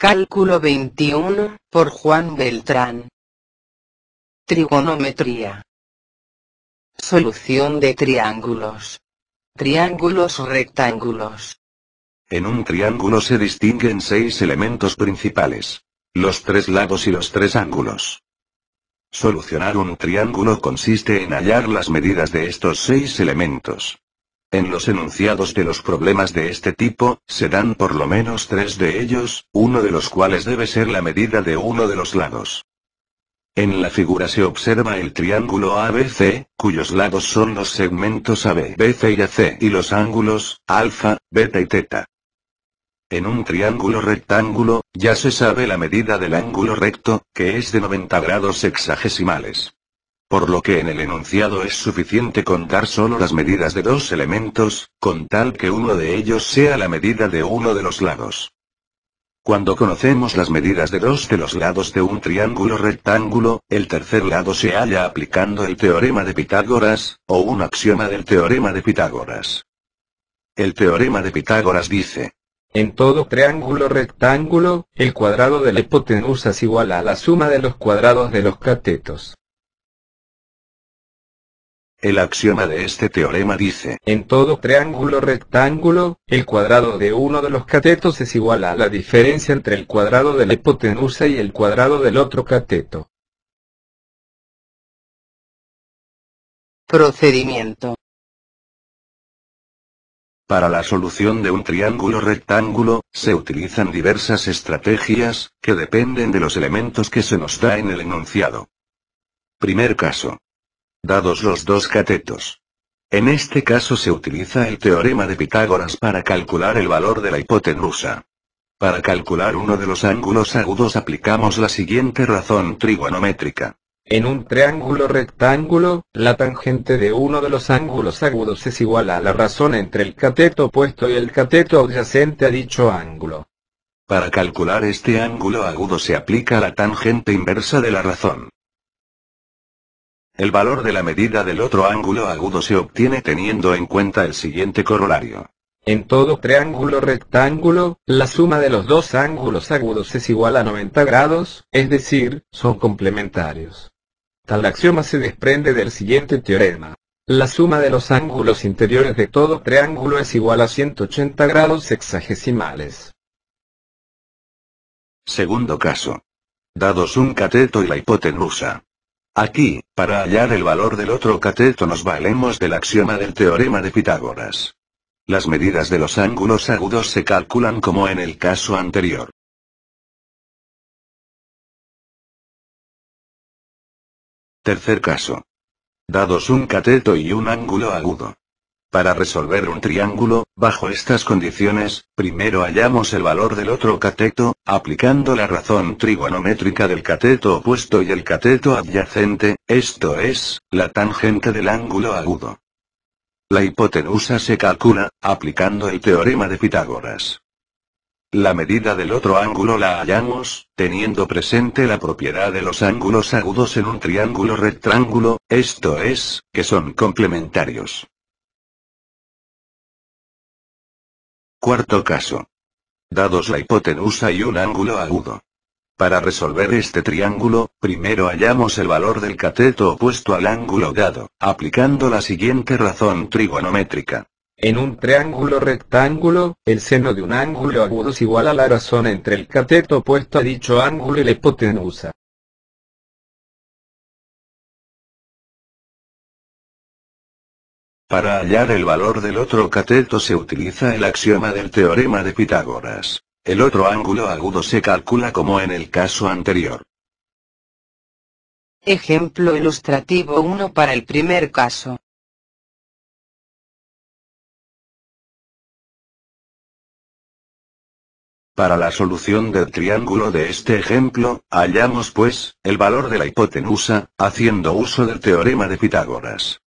Cálculo 21, por Juan Beltrán. Trigonometría. Solución de triángulos. Triángulos o rectángulos. En un triángulo se distinguen 6 elementos principales: los 3 lados y los 3 ángulos. Solucionar un triángulo consiste en hallar las medidas de estos 6 elementos. En los enunciados de los problemas de este tipo, se dan por lo menos 3 de ellos, uno de los cuales debe ser la medida de uno de los lados. En la figura se observa el triángulo ABC, cuyos lados son los segmentos AB, BC y AC, y los ángulos, alfa, beta y teta. En un triángulo rectángulo, ya se sabe la medida del ángulo recto, que es de 90 grados sexagesimales. Por lo que en el enunciado es suficiente contar solo las medidas de 2 elementos, con tal que uno de ellos sea la medida de uno de los lados. Cuando conocemos las medidas de 2 de los lados de un triángulo rectángulo, el tercer lado se halla aplicando el teorema de Pitágoras, o un axioma del teorema de Pitágoras. El teorema de Pitágoras dice: en todo triángulo rectángulo, el cuadrado de la hipotenusa es igual a la suma de los cuadrados de los catetos. El axioma de este teorema dice: en todo triángulo rectángulo, el cuadrado de uno de los catetos es igual a la diferencia entre el cuadrado de la hipotenusa y el cuadrado del otro cateto. Procedimiento. Para la solución de un triángulo rectángulo, se utilizan diversas estrategias, que dependen de los elementos que se nos da en el enunciado. Primer caso. Dados los 2 catetos. En este caso se utiliza el teorema de Pitágoras para calcular el valor de la hipotenusa. Para calcular uno de los ángulos agudos aplicamos la siguiente razón trigonométrica. En un triángulo rectángulo, la tangente de uno de los ángulos agudos es igual a la razón entre el cateto opuesto y el cateto adyacente a dicho ángulo. Para calcular este ángulo agudo se aplica la tangente inversa de la razón. El valor de la medida del otro ángulo agudo se obtiene teniendo en cuenta el siguiente corolario. En todo triángulo rectángulo, la suma de los 2 ángulos agudos es igual a 90 grados, es decir, son complementarios. Tal axioma se desprende del siguiente teorema. La suma de los ángulos interiores de todo triángulo es igual a 180 grados sexagesimales. Segundo caso. Dados un cateto y la hipotenusa. Aquí, para hallar el valor del otro cateto nos valemos del axioma del teorema de Pitágoras. Las medidas de los ángulos agudos se calculan como en el caso anterior. Tercer caso. Dados un cateto y un ángulo agudo. Para resolver un triángulo, bajo estas condiciones, primero hallamos el valor del otro cateto, aplicando la razón trigonométrica del cateto opuesto y el cateto adyacente, esto es, la tangente del ángulo agudo. La hipotenusa se calcula, aplicando el teorema de Pitágoras. La medida del otro ángulo la hallamos, teniendo presente la propiedad de los ángulos agudos en un triángulo rectángulo, esto es, que son complementarios. Cuarto caso. Dados la hipotenusa y un ángulo agudo. Para resolver este triángulo, primero hallamos el valor del cateto opuesto al ángulo dado, aplicando la siguiente razón trigonométrica. En un triángulo rectángulo, el seno de un ángulo agudo es igual a la razón entre el cateto opuesto a dicho ángulo y la hipotenusa. Para hallar el valor del otro cateto se utiliza el axioma del teorema de Pitágoras. El otro ángulo agudo se calcula como en el caso anterior. Ejemplo ilustrativo 1 para el primer caso. Para la solución del triángulo de este ejemplo, hallamos pues, el valor de la hipotenusa, haciendo uso del teorema de Pitágoras.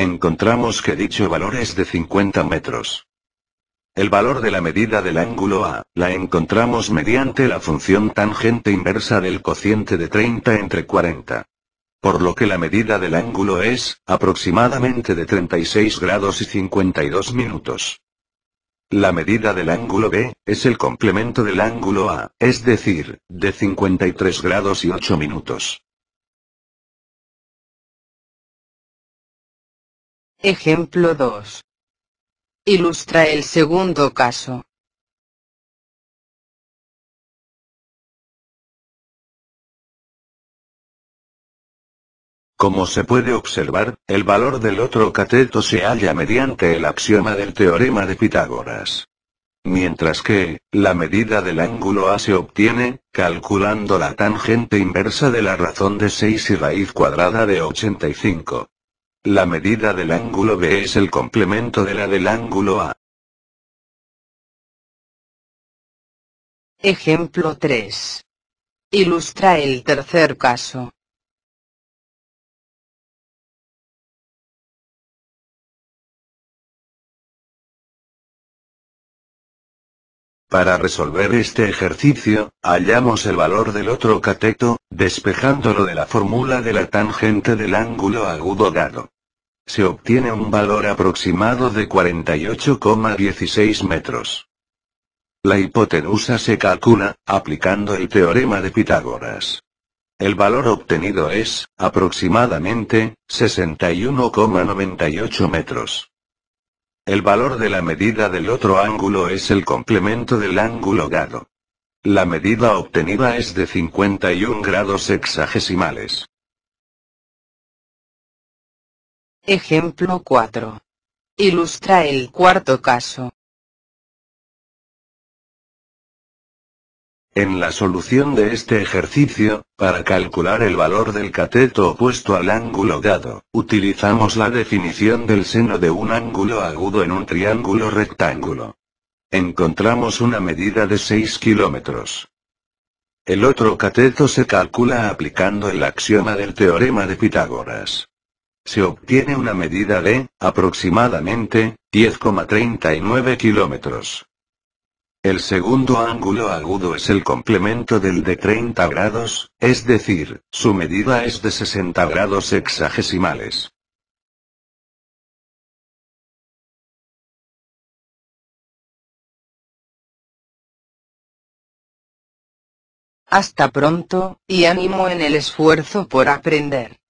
Encontramos que dicho valor es de 50 metros. El valor de la medida del ángulo A, la encontramos mediante la función tangente inversa del cociente de 30 entre 40. Por lo que la medida del ángulo es, aproximadamente de 36 grados y 52 minutos. La medida del ángulo B es el complemento del ángulo A, es decir, de 53 grados y 8 minutos. Ejemplo 2. Ilustra el segundo caso. Como se puede observar, el valor del otro cateto se halla mediante el axioma del teorema de Pitágoras. Mientras que, la medida del ángulo A se obtiene, calculando la tangente inversa de la razón de 6 y raíz cuadrada de 85. La medida del ángulo B es el complemento de la del ángulo A. Ejemplo 3. Ilustra el tercer caso. Para resolver este ejercicio, hallamos el valor del otro cateto, despejándolo de la fórmula de la tangente del ángulo agudo dado. Se obtiene un valor aproximado de 48,16 metros. La hipotenusa se calcula, aplicando el teorema de Pitágoras. El valor obtenido es, aproximadamente, 61,98 metros. El valor de la medida del otro ángulo es el complemento del ángulo dado. La medida obtenida es de 51 grados sexagesimales. Ejemplo 4. Ilustra el cuarto caso. En la solución de este ejercicio, para calcular el valor del cateto opuesto al ángulo dado, utilizamos la definición del seno de un ángulo agudo en un triángulo rectángulo. Encontramos una medida de 6 kilómetros. El otro cateto se calcula aplicando el axioma del teorema de Pitágoras. Se obtiene una medida de, aproximadamente, 10,39 kilómetros. El segundo ángulo agudo es el complemento del de 30 grados, es decir, su medida es de 60 grados sexagesimales. Hasta pronto, y ánimo en el esfuerzo por aprender.